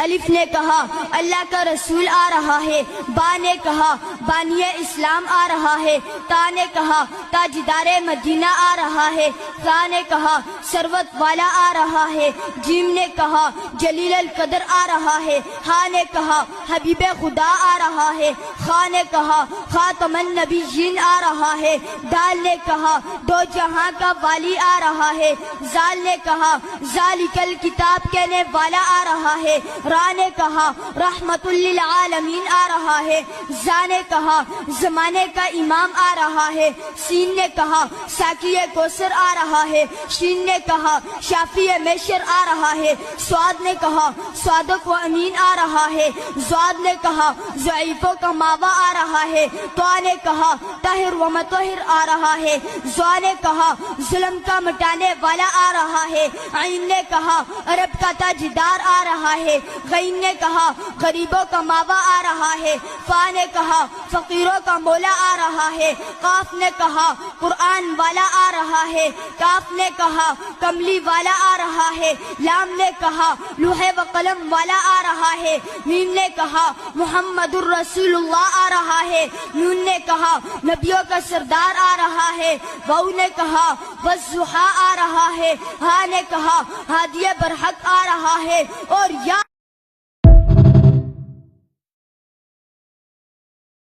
الف نے کہا اللہ کا رسول آ رہا ہے، با نے کہا بانی اسلام آ رہا ہے، تا نے کہا تاجدار مدینہ آ رہا ہے، ثا نے کہا ثروت والا آ رہا ہے، جیم نے کہا جلیل القدر آ رہا ہے، ہا نے کہا حبیب خدا آ رہا ہے، خا نے کہا خاتم النبیین آ رہا ہے، دال نے کہا دو جہاں کا والی آ رہا ہے، زال نے کہا ذالک الکتاب کہنے والا آ رہا ہے، را نے کہا رحمت للعالمین آ رہا ہے، زا نے کہا زمانے کا امام آ رہا ہے، سین نے کہا ساقی کوثر آ رہا ہے، شین نے کہا شافی میشر آ رہا ہے، سواد نے کہا صادق و امین آ رہا ہے، زواد نے کہا ضعیفوں کا ماوا آ رہا ہے، طا نے کہا طاہر و مطہر آ رہا ہے، زوا نے کہا ظلم کا مٹانے والا آ رہا ہے، عین نے کہا عرب کا تاجدار آ رہا ہے، غین نے کہا غریبوں کا ماوا آ رہا ہے، فا نے کہا فقیروں کا مولا آ رہا ہے، قاف نے کہا قرآن والا آ رہا ہے، کاف نے کہا کملی والا آ رہا ہے، لام نے کہا لوح و قلم والا آ رہا ہے، میم نے کہا محمد الرسول اللہ آ رہا ہے، نون نے کہا نبیوں کا سردار آ رہا ہے، واو نے کہا والضحیٰ آ رہا ہے، ہا نے کہا ہادی برحق آ رہا ہے، اور یا